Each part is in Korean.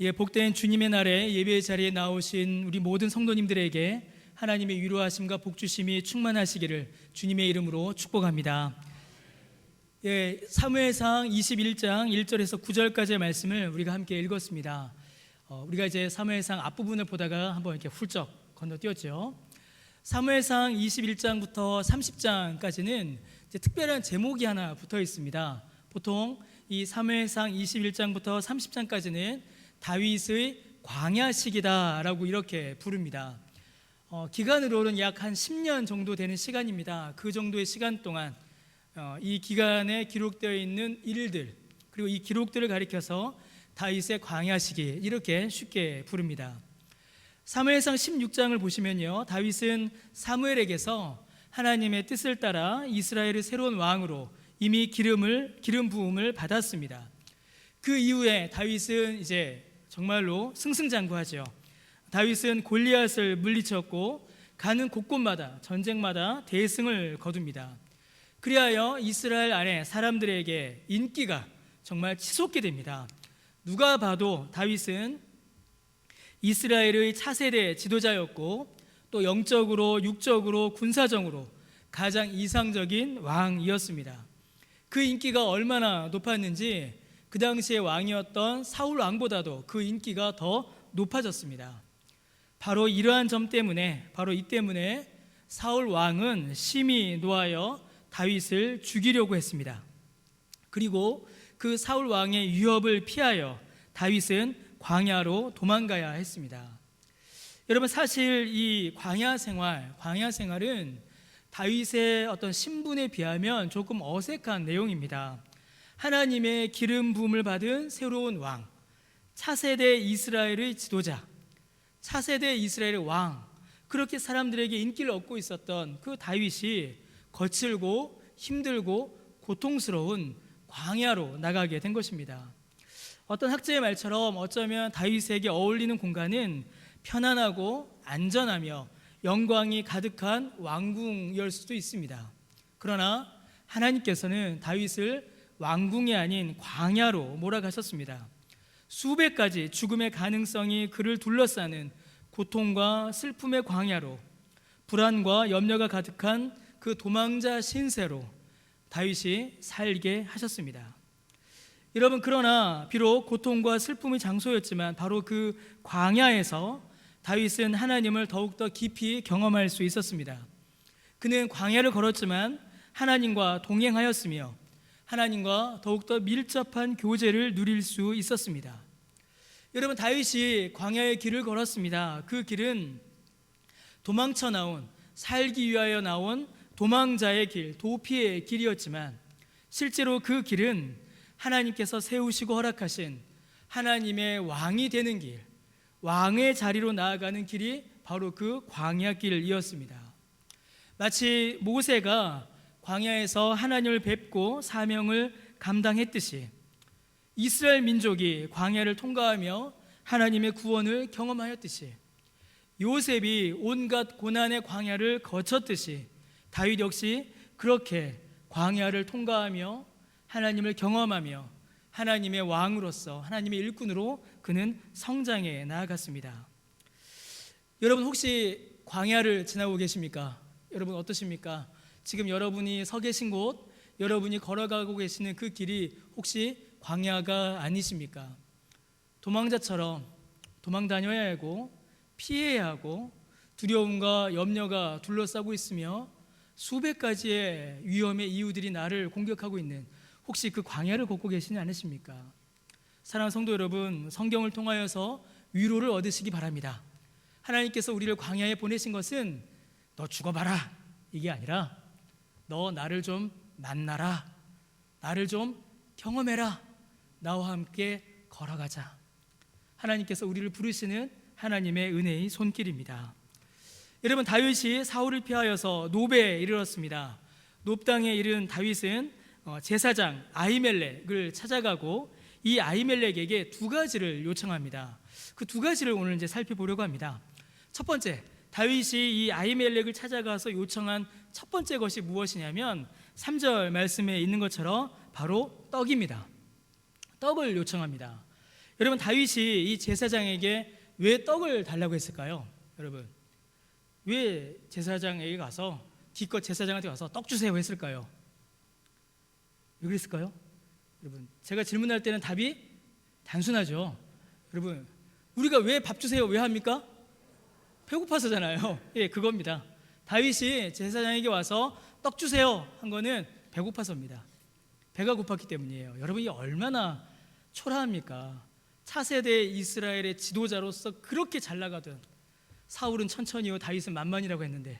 예, 복된 주님의 날에 예배의 자리에 나오신 우리 모든 성도님들에게 하나님의 위로하심과 복주심이 충만하시기를 주님의 이름으로 축복합니다. 예, 사무엘상 21장 1절에서 9절까지의 말씀을 우리가 함께 읽었습니다. 우리가 이제 사무엘상 앞부분을 보다가 한번 이렇게 훌쩍 건너뛰었죠. 사무엘상 21장부터 30장까지는 이제 특별한 제목이 하나 붙어 있습니다. 보통 이 사무엘상 21장부터 30장까지는 다윗의 광야 시기다라고 이렇게 부릅니다. 기간으로는 약 한 10년 정도 되는 시간입니다. 그 정도의 시간 동안 이 기간에 기록되어 있는 일들, 그리고 이 기록들을 가리켜서 다윗의 광야 시기 이렇게 쉽게 부릅니다. 사무엘상 16장을 보시면요, 다윗은 사무엘에게서 하나님의 뜻을 따라 이스라엘의 새로운 왕으로 이미 기름 부음을 받았습니다. 그 이후에 다윗은 이제 정말로 승승장구하죠. 다윗은 골리앗을 물리쳤고 가는 곳곳마다 전쟁마다 대승을 거둡니다. 그리하여 이스라엘 안에 사람들에게 인기가 정말 치솟게 됩니다. 누가 봐도 다윗은 이스라엘의 차세대 지도자였고 또 영적으로 육적으로 군사적으로 가장 이상적인 왕이었습니다. 그 인기가 얼마나 높았는지 그 당시의 왕이었던 사울 왕보다도 그 인기가 더 높아졌습니다. 바로 이러한 점 때문에, 바로 이 때문에 사울 왕은 심히 노하여 다윗을 죽이려고 했습니다. 그리고 그 사울 왕의 위협을 피하여 다윗은 광야로 도망가야 했습니다. 여러분, 사실 이 광야 생활은 다윗의 어떤 신분에 비하면 조금 어색한 내용입니다. 하나님의 기름 부음을 받은 새로운 왕, 차세대 이스라엘의 지도자, 차세대 이스라엘의 왕, 그렇게 사람들에게 인기를 얻고 있었던 그 다윗이 거칠고 힘들고 고통스러운 광야로 나가게 된 것입니다. 어떤 학자의 말처럼 어쩌면 다윗에게 어울리는 공간은 편안하고 안전하며 영광이 가득한 왕궁일 수도 있습니다. 그러나 하나님께서는 다윗을 왕궁이 아닌 광야로 몰아가셨습니다. 수백 가지 죽음의 가능성이 그를 둘러싸는 고통과 슬픔의 광야로, 불안과 염려가 가득한 그 도망자 신세로 다윗이 살게 하셨습니다. 여러분, 그러나 비록 고통과 슬픔의 장소였지만 바로 그 광야에서 다윗은 하나님을 더욱더 깊이 경험할 수 있었습니다. 그는 광야를 걸었지만 하나님과 동행하였으며 하나님과 더욱더 밀접한 교제를 누릴 수 있었습니다. 여러분, 다윗이 광야의 길을 걸었습니다. 그 길은 도망쳐 나온, 살기 위하여 나온 도망자의 길, 도피의 길이었지만 실제로 그 길은 하나님께서 세우시고 허락하신 하나님의 왕이 되는 길, 왕의 자리로 나아가는 길이 바로 그 광야길이었습니다. 마치 모세가 광야에서 하나님을 뵙고 사명을 감당했듯이 이스라엘 민족이 광야를 통과하며 하나님의 구원을 경험하였듯이 요셉이 온갖 고난의 광야를 거쳤듯이 다윗 역시 그렇게 광야를 통과하며 하나님을 경험하며 하나님의 왕으로서 하나님의 일꾼으로 그는 성장해 나아갔습니다. 여러분, 혹시 광야를 지나고 계십니까? 여러분 어떠십니까? 지금 여러분이 서 계신 곳, 여러분이 걸어가고 계시는 그 길이 혹시 광야가 아니십니까? 도망자처럼 도망 다녀야 하고 피해야 하고 두려움과 염려가 둘러싸고 있으며 수백 가지의 위험의 이유들이 나를 공격하고 있는 혹시 그 광야를 걷고 계시지 않으십니까? 사랑하는 성도 여러분, 성경을 통하여서 위로를 얻으시기 바랍니다. 하나님께서 우리를 광야에 보내신 것은 너 죽어봐라 이게 아니라 너 나를 좀 만나라, 나를 좀 경험해라, 나와 함께 걸어가자. 하나님께서 우리를 부르시는 하나님의 은혜의 손길입니다. 여러분, 다윗이 사울을 피하여서 노베에 이르렀습니다. 놉 땅에 이른 다윗은 제사장 아히멜렉을 찾아가고 이 아히멜렉에게 두 가지를 요청합니다. 그 두 가지를 오늘 이제 살펴보려고 합니다. 첫 번째, 다윗이 이 아히멜렉을 찾아가서 요청한 첫 번째 것이 무엇이냐면 3절 말씀에 있는 것처럼 바로 떡입니다. 떡을 요청합니다. 여러분, 다윗이 이 제사장에게 왜 떡을 달라고 했을까요? 여러분, 왜 제사장에게 가서 기껏 제사장한테 가서 떡 주세요 했을까요? 왜 그랬을까요? 여러분, 제가 질문할 때는 답이 단순하죠. 여러분, 우리가 왜 밥 주세요 왜 합니까? 배고파서잖아요. 예, 그겁니다. 다윗이 제사장에게 와서 떡 주세요 한 거는 배고파서입니다. 배가 고팠기 때문이에요. 여러분, 이 얼마나 초라합니까? 차세대 이스라엘의 지도자로서 그렇게 잘 나가던, 사울은 천천히요 다윗은 만만이라고 했는데,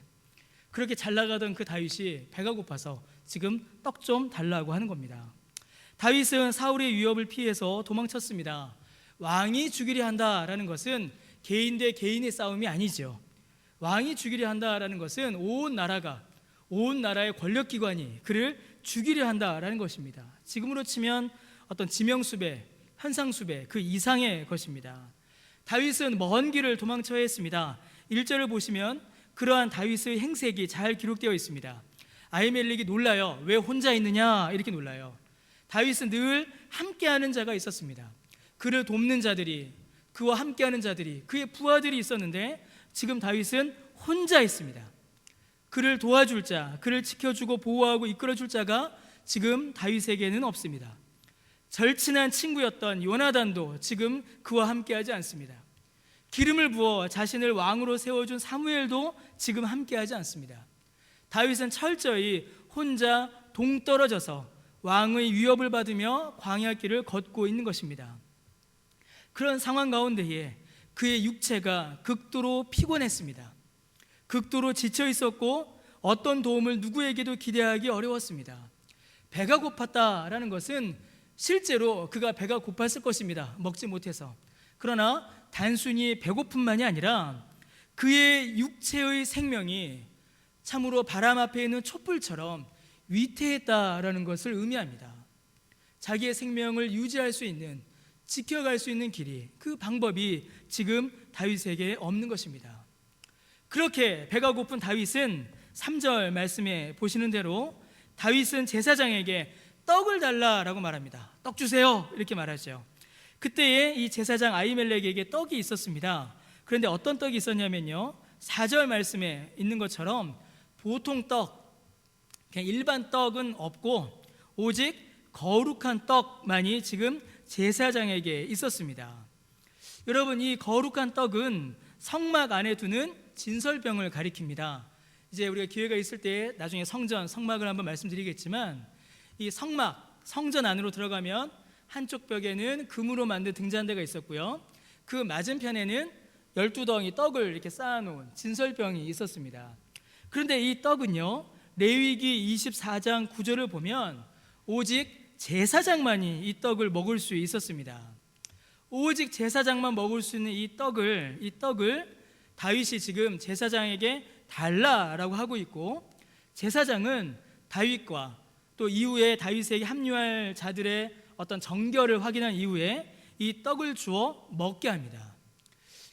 그렇게 잘 나가던 그 다윗이 배가 고파서 지금 떡 좀 달라고 하는 겁니다. 다윗은 사울의 위협을 피해서 도망쳤습니다. 왕이 죽이려 한다라는 것은 개인 대 개인의 싸움이 아니죠. 왕이 죽이려 한다라는 것은 온 나라의 권력기관이 그를 죽이려 한다라는 것입니다. 지금으로 치면 어떤 지명수배, 현상수배 그 이상의 것입니다. 다윗은 먼 길을 도망쳐야 했습니다. 1절을 보시면 그러한 다윗의 행색이 잘 기록되어 있습니다. 아히멜렉이 놀라요. 왜 혼자 있느냐 이렇게 놀라요. 다윗은 늘 함께하는 자가 있었습니다. 그를 돕는 자들이, 그와 함께하는 자들이, 그의 부하들이 있었는데 지금 다윗은 혼자 있습니다. 그를 도와줄 자, 그를 지켜주고 보호하고 이끌어줄 자가 지금 다윗에게는 없습니다. 절친한 친구였던 요나단도 지금 그와 함께하지 않습니다. 기름을 부어 자신을 왕으로 세워준 사무엘도 지금 함께하지 않습니다. 다윗은 철저히 혼자 동떨어져서 왕의 위협을 받으며 광야길을 걷고 있는 것입니다. 그런 상황 가운데에 그의 육체가 극도로 피곤했습니다. 극도로 지쳐 있었고 어떤 도움을 누구에게도 기대하기 어려웠습니다. 배가 고팠다라는 것은 실제로 그가 배가 고팠을 것입니다. 먹지 못해서. 그러나 단순히 배고픔만이 아니라 그의 육체의 생명이 참으로 바람 앞에 있는 촛불처럼 위태했다라는 것을 의미합니다. 자기의 생명을 유지할 수 있는, 지켜갈 수 있는 길이, 그 방법이 지금 다윗에게 없는 것입니다. 그렇게 배가 고픈 다윗은 3절 말씀에 보시는 대로 다윗은 제사장에게 떡을 달라라고 말합니다. 떡 주세요 이렇게 말하죠. 그때에 이 제사장 아히멜렉에게 떡이 있었습니다. 그런데 어떤 떡이 있었냐면요, 4절 말씀에 있는 것처럼 보통 떡, 그냥 일반 떡은 없고 오직 거룩한 떡만이 지금 제사장에게 있었습니다. 여러분, 이 거룩한 떡은 성막 안에 두는 진설병을 가리킵니다. 이제 우리가 기회가 있을 때 나중에 성막을 한번 말씀드리겠지만, 이 성전 안으로 들어가면 한쪽 벽에는 금으로 만든 등잔대가 있었고요, 그 맞은편에는 12덩이 떡을 이렇게 쌓아놓은 진설병이 있었습니다. 그런데 이 떡은요, 레위기 24장 9절을 보면 오직 제사장만이 이 떡을 먹을 수 있었습니다. 오직 제사장만 먹을 수 있는 이 떡을 다윗이 지금 제사장에게 달라라고 하고 있고, 제사장은 다윗과 또 이후에 다윗에게 합류할 자들의 어떤 정결을 확인한 이후에 이 떡을 주어 먹게 합니다.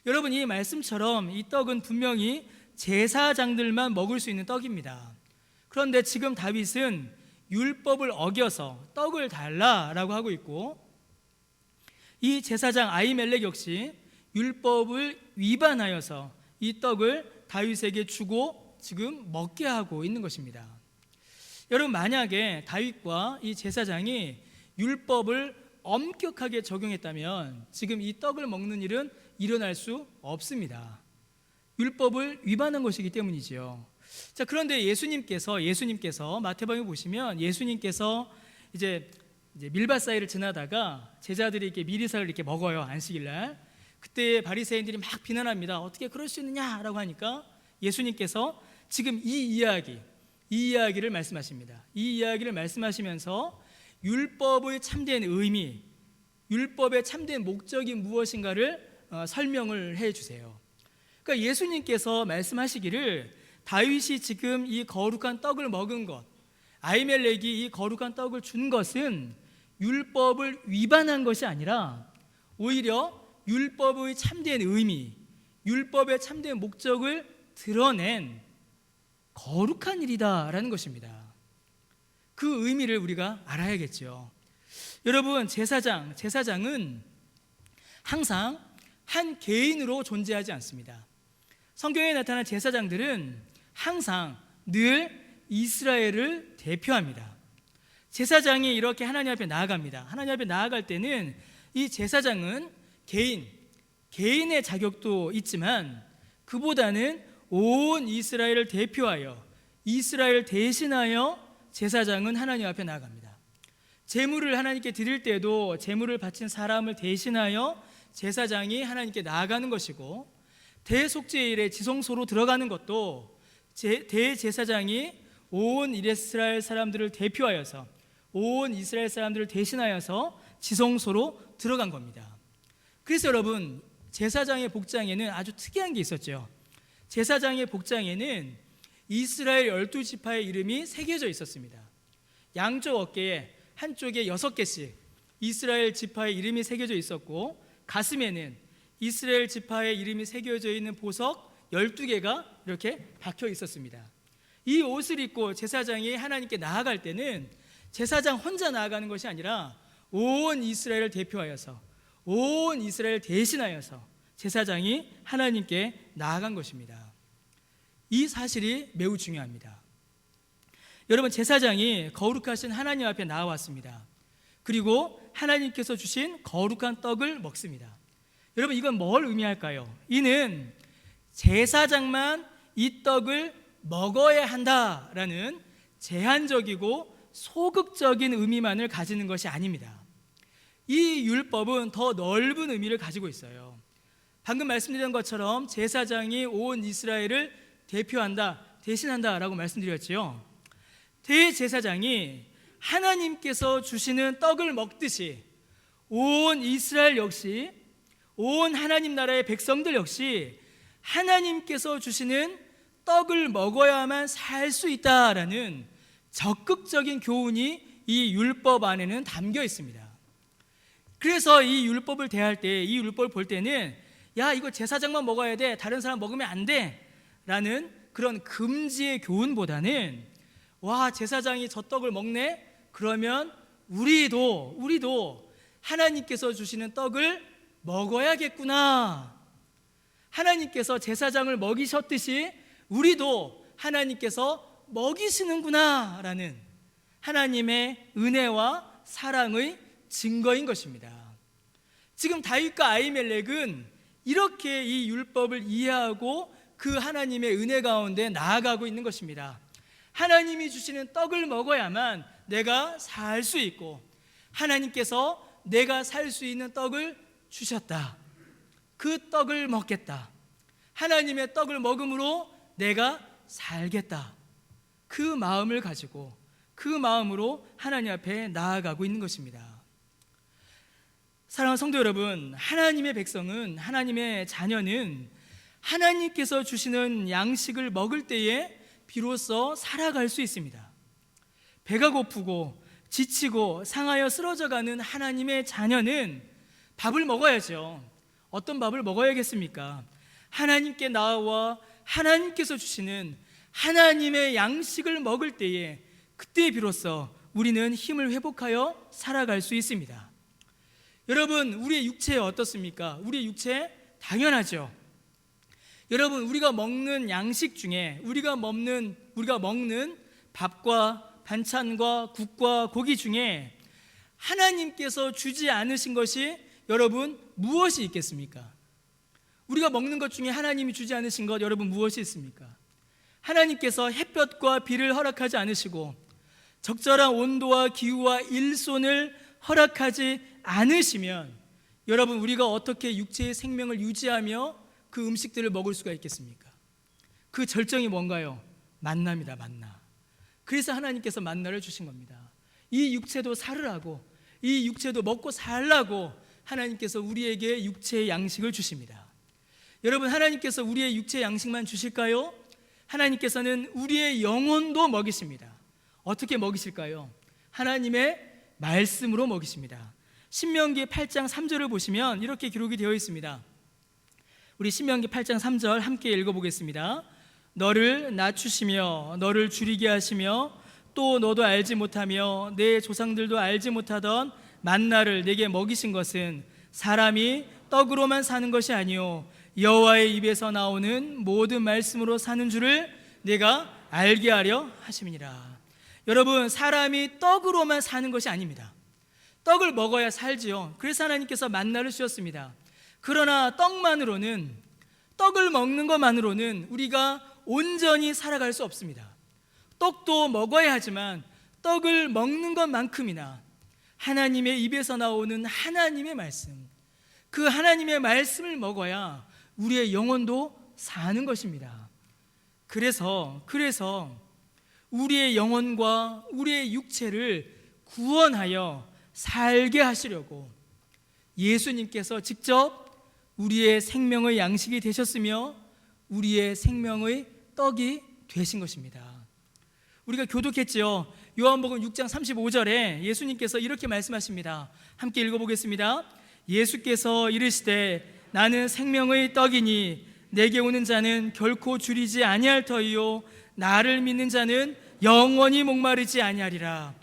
여러분, 이 말씀처럼 이 떡은 분명히 제사장들만 먹을 수 있는 떡입니다. 그런데 지금 다윗은 율법을 어겨서 떡을 달라라고 하고 있고, 이 제사장 아히멜렉 역시 율법을 위반하여서 이 떡을 다윗에게 주고 지금 먹게 하고 있는 것입니다. 여러분, 만약에 다윗과 이 제사장이 율법을 엄격하게 적용했다면 지금 이 떡을 먹는 일은 일어날 수 없습니다. 율법을 위반한 것이기 때문이지요. 자, 그런데 예수님께서 마태복음에 보시면 예수님께서 이제 밀밭 사이를 지나다가 제자들이 이렇게 미리살을 이렇게 먹어요, 안식일날. 그때 바리새인들이 막 비난합니다. 어떻게 그럴 수 있느냐라고 하니까 예수님께서 지금 이 이야기를 말씀하십니다. 이 이야기를 말씀하시면서 율법의 참된 의미, 율법의 참된 목적이 무엇인가를 설명을 해주세요. 그러니까 예수님께서 말씀하시기를 다윗이 지금 이 거룩한 떡을 먹은 것, 아히멜렉이 이 거룩한 떡을 준 것은 율법을 위반한 것이 아니라 오히려 율법의 참된 의미, 율법의 참된 목적을 드러낸 거룩한 일이다라는 것입니다. 그 의미를 우리가 알아야겠죠. 여러분, 제사장은 항상 한 개인으로 존재하지 않습니다. 성경에 나타난 제사장들은 항상 늘 이스라엘을 대표합니다. 제사장이 이렇게 하나님 앞에 나아갑니다. 하나님 앞에 나아갈 때는 이 제사장은 개인의 자격도 있지만 그보다는 온 이스라엘을 대표하여, 이스라엘 대신하여 제사장은 하나님 앞에 나아갑니다. 제물을 하나님께 드릴 때도 제물을 바친 사람을 대신하여 제사장이 하나님께 나아가는 것이고, 대속죄일에 지성소로 들어가는 것도 대제사장이 온 이스라엘 사람들을 대표하여서, 온 이스라엘 사람들을 대신하여서 지성소로 들어간 겁니다. 그래서 여러분, 제사장의 복장에는 아주 특이한 게 있었죠. 제사장의 복장에는 이스라엘 12지파의 이름이 새겨져 있었습니다. 양쪽 어깨에 한쪽에 6개씩 이스라엘 지파의 이름이 새겨져 있었고, 가슴에는 이스라엘 지파의 이름이 새겨져 있는 보석 12개가 이렇게 박혀 있었습니다. 이 옷을 입고 제사장이 하나님께 나아갈 때는 제사장 혼자 나아가는 것이 아니라 온 이스라엘을 대표하여서, 온 이스라엘 대신하여서 제사장이 하나님께 나아간 것입니다. 이 사실이 매우 중요합니다. 여러분, 제사장이 거룩하신 하나님 앞에 나아왔습니다. 그리고 하나님께서 주신 거룩한 떡을 먹습니다. 여러분, 이건 뭘 의미할까요? 이는 제사장만 이 떡을 먹어야 한다라는 제한적이고 소극적인 의미만을 가지는 것이 아닙니다. 이 율법은 더 넓은 의미를 가지고 있어요. 방금 말씀드린 것처럼 제사장이 온 이스라엘을 대표한다, 대신한다라고 말씀드렸지요. 대제사장이 하나님께서 주시는 떡을 먹듯이 온 이스라엘 역시, 온 하나님 나라의 백성들 역시 하나님께서 주시는 떡을 먹어야만 살 수 있다라는 적극적인 교훈이 이 율법 안에는 담겨 있습니다. 그래서 이 율법을 대할 때, 이 율법을 볼 때는 야, 이거 제사장만 먹어야 돼, 다른 사람 먹으면 안 돼 라는 그런 금지의 교훈보다는, 와, 제사장이 저 떡을 먹네? 그러면 우리도 하나님께서 주시는 떡을 먹어야겠구나, 하나님께서 제사장을 먹이셨듯이 우리도 하나님께서 먹이시는구나 라는 하나님의 은혜와 사랑의 증거인 것입니다. 지금 다윗과 아히멜렉은 이렇게 이 율법을 이해하고 그 하나님의 은혜 가운데 나아가고 있는 것입니다. 하나님이 주시는 떡을 먹어야만 내가 살 수 있고, 하나님께서 내가 살 수 있는 떡을 주셨다, 그 떡을 먹겠다, 하나님의 떡을 먹음으로 내가 살겠다, 그 마음을 가지고 그 마음으로 하나님 앞에 나아가고 있는 것입니다. 사랑하는 성도 여러분, 하나님의 백성은, 하나님의 자녀는 하나님께서 주시는 양식을 먹을 때에 비로소 살아갈 수 있습니다. 배가 고프고 지치고 상하여 쓰러져가는 하나님의 자녀는 밥을 먹어야죠. 어떤 밥을 먹어야겠습니까? 하나님께 나와 하나님께서 주시는 하나님의 양식을 먹을 때에, 그때 비로소 우리는 힘을 회복하여 살아갈 수 있습니다. 여러분, 우리의 육체 어떻습니까? 우리의 육체 당연하죠. 여러분, 우리가 먹는 양식 중에 우리가 먹는 밥과 반찬과 국과 고기 중에 하나님께서 주지 않으신 것이 여러분 무엇이 있겠습니까? 우리가 먹는 것 중에 하나님이 주지 않으신 것, 여러분 무엇이 있습니까? 하나님께서 햇볕과 비를 허락하지 않으시고 적절한 온도와 기후와 일손을 허락하지 않으시면 여러분, 우리가 어떻게 육체의 생명을 유지하며 그 음식들을 먹을 수가 있겠습니까? 그 절정이 뭔가요? 만나입니다. 만나. 그래서 하나님께서 만나를 주신 겁니다. 이 육체도 살으라고, 이 육체도 먹고 살라고 하나님께서 우리에게 육체의 양식을 주십니다. 여러분, 하나님께서 우리의 육체의 양식만 주실까요? 하나님께서는 우리의 영혼도 먹이십니다. 어떻게 먹이실까요? 하나님의 말씀으로 먹이십니다. 신명기 8장 3절을 보시면 이렇게 기록이 되어 있습니다. 우리 신명기 8장 3절 함께 읽어보겠습니다. 너를 낮추시며 너를 줄이게 하시며 또 너도 알지 못하며 내 조상들도 알지 못하던 만나를 내게 먹이신 것은 사람이 떡으로만 사는 것이 아니요 여호와의 입에서 나오는 모든 말씀으로 사는 줄을 내가 알게 하려 하심이니라. 여러분, 사람이 떡으로만 사는 것이 아닙니다. 떡을 먹어야 살지요. 그래서 하나님께서 만나를 주셨습니다. 그러나 떡을 먹는 것만으로는 우리가 온전히 살아갈 수 없습니다. 떡도 먹어야 하지만 떡을 먹는 것만큼이나 하나님의 입에서 나오는 하나님의 말씀, 그 하나님의 말씀을 먹어야 우리의 영혼도 사는 것입니다. 그래서 우리의 영혼과 우리의 육체를 구원하여 살게 하시려고 예수님께서 직접 우리의 생명의 양식이 되셨으며 우리의 생명의 떡이 되신 것입니다. 우리가 교독했죠. 요한복음 6장 35절에 예수님께서 이렇게 말씀하십니다. 함께 읽어보겠습니다. 예수께서 이르시되 나는 생명의 떡이니 내게 오는 자는 결코 줄이지 아니할 터이요 나를 믿는 자는 영원히 목마르지 아니하리라.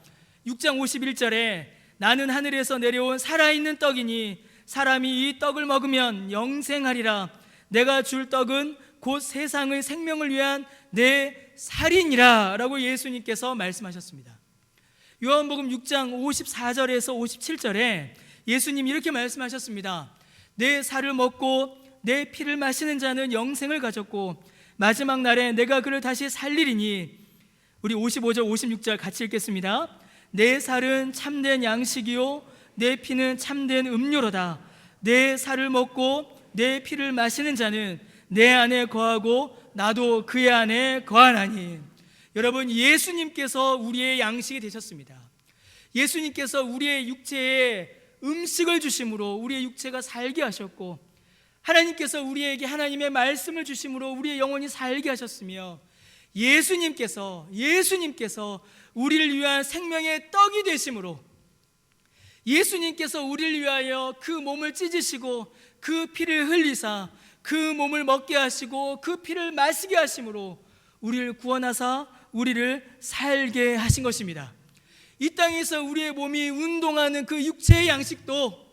6장 51절에 나는 하늘에서 내려온 살아있는 떡이니 사람이 이 떡을 먹으면 영생하리라. 내가 줄 떡은 곧 세상의 생명을 위한 내 살이니라 라고 예수님께서 말씀하셨습니다. 요한복음 6장 54절에서 57절에 예수님이 이렇게 말씀하셨습니다. 내 살을 먹고 내 피를 마시는 자는 영생을 가졌고 마지막 날에 내가 그를 다시 살리리니. 우리 55절 56절 같이 읽겠습니다. 내 살은 참된 양식이요 내 피는 참된 음료로다. 내 살을 먹고 내 피를 마시는 자는 내 안에 거하고 나도 그의 안에 거하나니. 여러분, 예수님께서 우리의 양식이 되셨습니다. 예수님께서 우리의 육체에 음식을 주심으로 우리의 육체가 살게 하셨고, 하나님께서 우리에게 하나님의 말씀을 주심으로 우리의 영혼이 살게 하셨으며, 예수님께서 우리를 위한 생명의 떡이 되심으로 예수님께서 우리를 위하여 그 몸을 찢으시고 그 피를 흘리사 그 몸을 먹게 하시고 그 피를 마시게 하심으로 우리를 구원하사 우리를 살게 하신 것입니다. 이 땅에서 우리의 몸이 운동하는 그 육체의 양식도,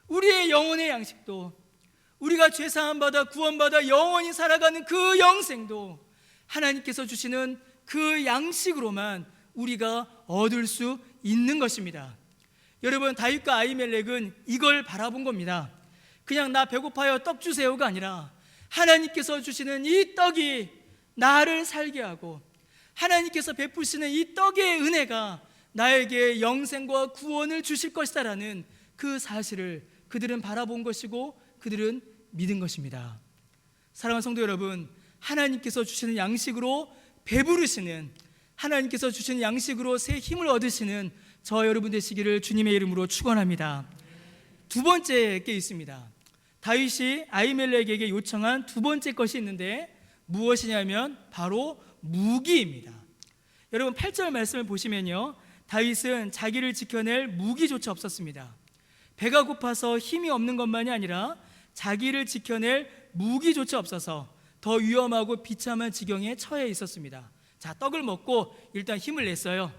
우리의 영혼의 양식도, 우리가 죄사함 받아 구원받아 영원히 살아가는 그 영생도 하나님께서 주시는 그 양식으로만 우리가 얻을 수 있는 것입니다. 여러분, 다윗과 아히멜렉은 이걸 바라본 겁니다. 그냥 나 배고파요 떡 주세요가 아니라 하나님께서 주시는 이 떡이 나를 살게 하고 하나님께서 베푸시는 이 떡의 은혜가 나에게 영생과 구원을 주실 것이다라는 그 사실을 그들은 바라본 것이고 그들은 믿은 것입니다. 사랑하는 성도 여러분, 하나님께서 주시는 양식으로 배부르시는, 하나님께서 주시는 양식으로 새 힘을 얻으시는 저 여러분 되시기를 주님의 이름으로 축원합니다. 두 번째 게 있습니다. 다윗이 아히멜렉에게 요청한 두 번째 것이 있는데 무엇이냐면 바로 무기입니다. 여러분 8절 말씀을 보시면요, 다윗은 자기를 지켜낼 무기조차 없었습니다. 배가 고파서 힘이 없는 것만이 아니라 자기를 지켜낼 무기조차 없어서 더 위험하고 비참한 지경에 처해 있었습니다. 자, 떡을 먹고 일단 힘을 냈어요.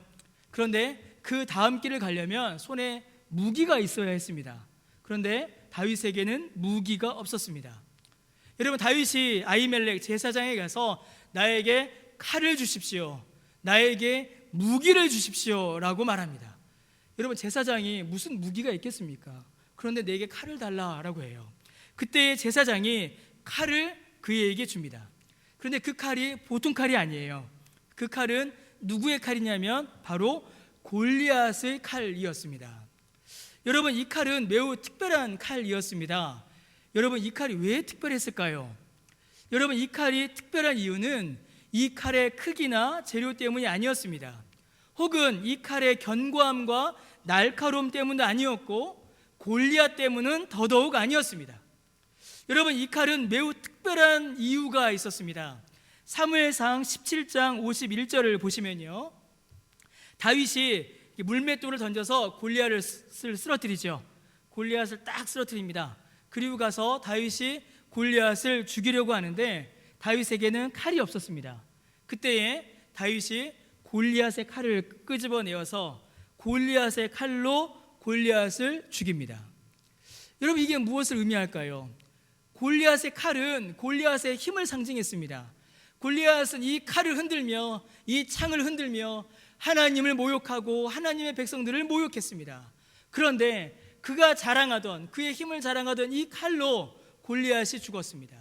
그런데 그 다음 길을 가려면 손에 무기가 있어야 했습니다. 그런데 다윗에게는 무기가 없었습니다. 여러분, 다윗이 아히멜렉 제사장에 가서 나에게 칼을 주십시오, 나에게 무기를 주십시오 라고 말합니다. 여러분, 제사장이 무슨 무기가 있겠습니까? 그런데 내게 칼을 달라라고 해요. 그때 제사장이 칼을 그에게 줍니다. 그런데 그 칼이 보통 칼이 아니에요. 그 칼은 누구의 칼이냐면 바로 골리앗의 칼이었습니다. 여러분, 이 칼은 매우 특별한 칼이었습니다. 여러분, 이 칼이 왜 특별했을까요? 여러분, 이 칼이 특별한 이유는 이 칼의 크기나 재료 때문이 아니었습니다. 혹은 이 칼의 견고함과 날카로움 때문도 아니었고 골리앗 때문은 더더욱 아니었습니다. 여러분, 이 칼은 매우 특별한 이유가 있었습니다. 사무엘상 17장 51절을 보시면요, 다윗이 물맷돌을 던져서 골리앗을 쓰러뜨리죠. 골리앗을 딱 쓰러뜨립니다. 그리고 가서 다윗이 골리앗을 죽이려고 하는데 다윗에게는 칼이 없었습니다. 그때에 다윗이 골리앗의 칼을 끄집어내어서 골리앗의 칼로 골리앗을 죽입니다. 여러분, 이게 무엇을 의미할까요? 골리앗의 칼은 골리앗의 힘을 상징했습니다. 골리앗은 이 칼을 흔들며 이 창을 흔들며 하나님을 모욕하고 하나님의 백성들을 모욕했습니다. 그런데 그가 자랑하던, 그의 힘을 자랑하던 이 칼로 골리앗이 죽었습니다.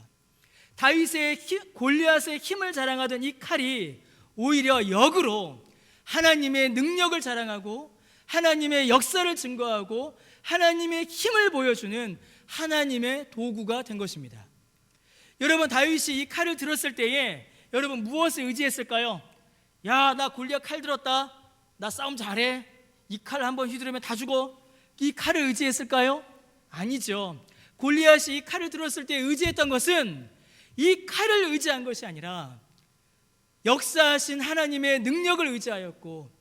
골리앗의 힘을 자랑하던 이 칼이 오히려 역으로 하나님의 능력을 자랑하고 하나님의 역사를 증거하고 하나님의 힘을 보여주는 하나님의 도구가 된 것입니다. 여러분, 다윗이 이 칼을 들었을 때에 여러분 무엇을 의지했을까요? 야, 나 골리앗 칼 들었다, 나 싸움 잘해, 이 칼 한번 휘두르면 다 죽어, 이 칼을 의지했을까요? 아니죠. 골리앗이 이 칼을 들었을 때 의지했던 것은 이 칼을 의지한 것이 아니라 역사하신 하나님의 능력을 의지하였고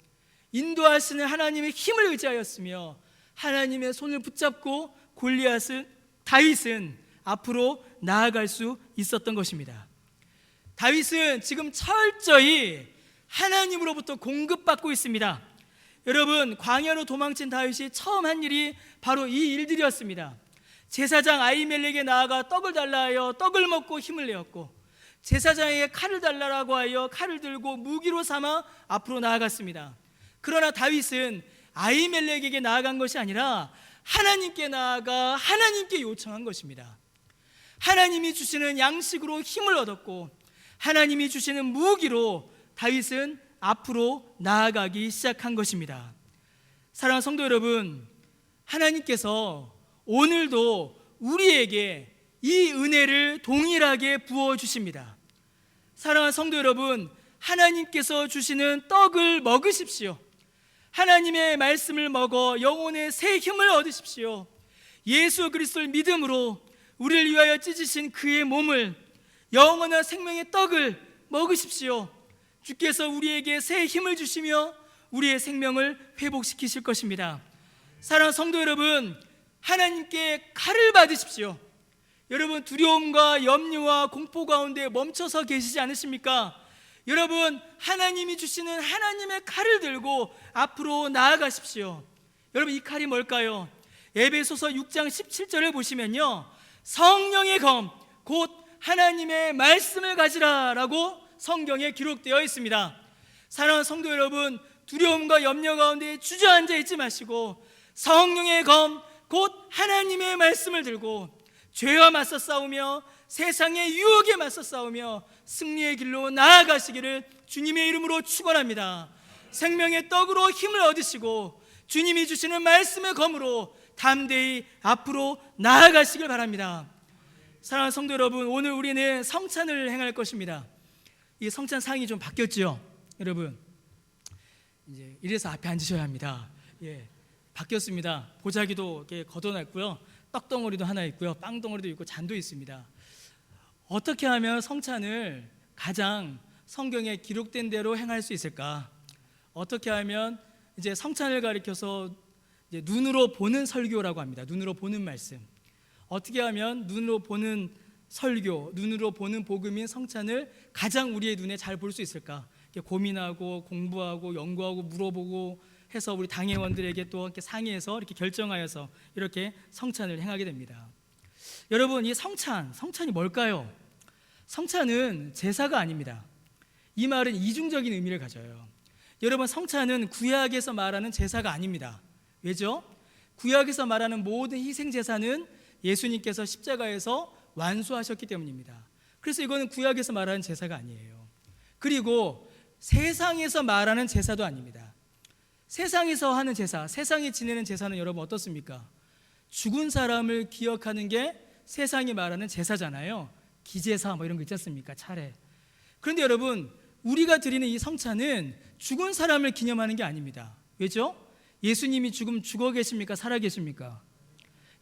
인도하시는 하나님의 힘을 의지하였으며 하나님의 손을 붙잡고 다윗은 앞으로 나아갈 수 있었던 것입니다. 다윗은 지금 철저히 하나님으로부터 공급받고 있습니다. 여러분, 광야로 도망친 다윗이 처음 한 일이 바로 이 일들이었습니다. 제사장 아히멜렉에 나아가 떡을 달라 하여 떡을 먹고 힘을 내었고, 제사장에게 칼을 달라고 하여 칼을 들고 무기로 삼아 앞으로 나아갔습니다. 그러나 다윗은 아히멜렉에게 나아간 것이 아니라 하나님께 나아가 하나님께 요청한 것입니다. 하나님이 주시는 양식으로 힘을 얻었고 하나님이 주시는 무기로 다윗은 앞으로 나아가기 시작한 것입니다. 사랑하는 성도 여러분, 하나님께서 오늘도 우리에게 이 은혜를 동일하게 부어주십니다. 사랑하는 성도 여러분, 하나님께서 주시는 떡을 먹으십시오. 하나님의 말씀을 먹어 영혼의 새 힘을 얻으십시오. 예수 그리스도를 믿음으로 우리를 위하여 찢으신 그의 몸을, 영원한 생명의 떡을 먹으십시오. 주께서 우리에게 새 힘을 주시며 우리의 생명을 회복시키실 것입니다. 사랑하는 성도 여러분, 하나님께 칼을 받으십시오. 여러분, 두려움과 염려와 공포 가운데 멈춰서 계시지 않으십니까? 여러분, 하나님이 주시는 하나님의 칼을 들고 앞으로 나아가십시오. 여러분, 이 칼이 뭘까요? 에베소서 6장 17절을 보시면요, 성령의 검 곧 하나님의 말씀을 가지라라고 성경에 기록되어 있습니다. 사랑하는 성도 여러분, 두려움과 염려 가운데 주저앉아 있지 마시고 성령의 검 곧 하나님의 말씀을 들고 죄와 맞서 싸우며 세상의 유혹에 맞서 싸우며 승리의 길로 나아가시기를 주님의 이름으로 축원합니다. 생명의 떡으로 힘을 얻으시고 주님이 주시는 말씀의 검으로 담대히 앞으로 나아가시길 바랍니다. 사랑하는 성도 여러분, 오늘 우리는 성찬을 행할 것입니다. 이 성찬 상이 좀 바뀌었죠, 여러분. 이제 이래서 앞에 앉으셔야 합니다. 바뀌었습니다. 보자기도 이렇게 걷어놨고요, 떡덩어리도 하나 있고요, 빵덩어리도 있고 잔도 있습니다. 어떻게 하면 성찬을 가장 성경에 기록된 대로 행할 수 있을까? 어떻게 하면 이제 성찬을 가리켜서 이제 눈으로 보는 설교라고 합니다. 눈으로 보는 말씀. 어떻게 하면 눈으로 보는 설교, 눈으로 보는 복음인 성찬을 가장 우리의 눈에 잘 볼 수 있을까? 이렇게 고민하고 공부하고 연구하고 물어보고 해서 우리 당회원들에게 또 이렇게 상의해서 이렇게 결정하여서 이렇게 성찬을 행하게 됩니다. 여러분, 이 성찬이 뭘까요? 성찬은 제사가 아닙니다. 이 말은 이중적인 의미를 가져요. 여러분, 성찬은 구약에서 말하는 제사가 아닙니다. 왜죠? 구약에서 말하는 모든 희생 제사는 예수님께서 십자가에서 완수하셨기 때문입니다. 그래서 이거는 구약에서 말하는 제사가 아니에요. 그리고 세상에서 말하는 제사도 아닙니다. 세상에서 하는 제사, 세상이 지내는 제사는 여러분 어떻습니까? 죽은 사람을 기억하는 게 세상이 말하는 제사잖아요. 기제사 뭐 이런 거 있지 않습니까? 차례. 그런데 여러분, 우리가 드리는 이 성찬은 죽은 사람을 기념하는 게 아닙니다. 왜죠? 예수님이 지금 죽어 계십니까? 살아 계십니까?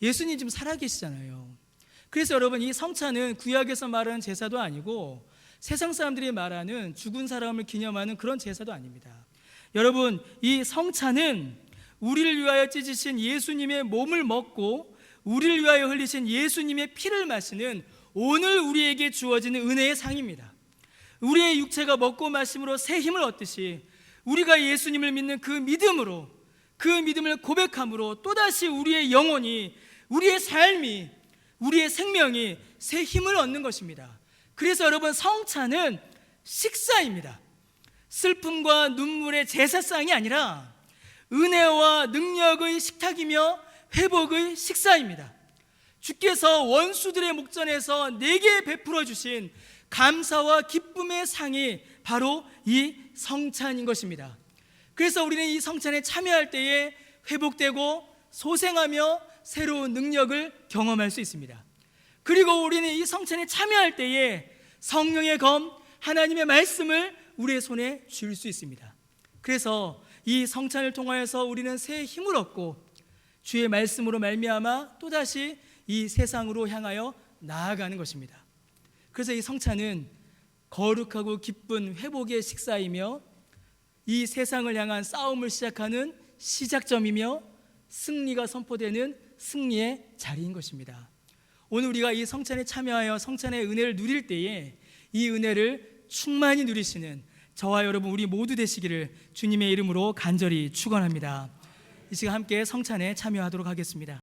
예수님 지금 살아 계시잖아요. 그래서 여러분, 이 성찬은 구약에서 말하는 제사도 아니고 세상 사람들이 말하는 죽은 사람을 기념하는 그런 제사도 아닙니다. 여러분, 이 성찬은 우리를 위하여 찢으신 예수님의 몸을 먹고 우리를 위하여 흘리신 예수님의 피를 마시는 오늘 우리에게 주어지는 은혜의 상입니다. 우리의 육체가 먹고 마심으로 새 힘을 얻듯이 우리가 예수님을 믿는 그 믿음으로, 그 믿음을 고백함으로 또다시 우리의 영혼이 우리의 삶이, 우리의 생명이 새 힘을 얻는 것입니다. 그래서 여러분, 성찬은 식사입니다. 슬픔과 눈물의 제사상이 아니라 은혜와 능력의 식탁이며 회복의 식사입니다. 주께서 원수들의 목전에서 내게 베풀어 주신 감사와 기쁨의 상이 바로 이 성찬인 것입니다. 그래서 우리는 이 성찬에 참여할 때에 회복되고 소생하며 새로운 능력을 경험할 수 있습니다. 그리고 우리는 이 성찬에 참여할 때에 성령의 검, 하나님의 말씀을 우리의 손에 줄 수 있습니다. 그래서 이 성찬을 통하여서 우리는 새 힘을 얻고 주의 말씀으로 말미암아 또다시 이 세상으로 향하여 나아가는 것입니다. 그래서 이 성찬은 거룩하고 기쁜 회복의 식사이며 이 세상을 향한 싸움을 시작하는 시작점이며 승리가 선포되는 승리의 자리인 것입니다. 오늘 우리가 이 성찬에 참여하여 성찬의 은혜를 누릴 때에 이 은혜를 충만히 누리시는 저와 여러분 우리 모두 되시기를 주님의 이름으로 간절히 축원합니다. 이 시간 함께 성찬에 참여하도록 하겠습니다.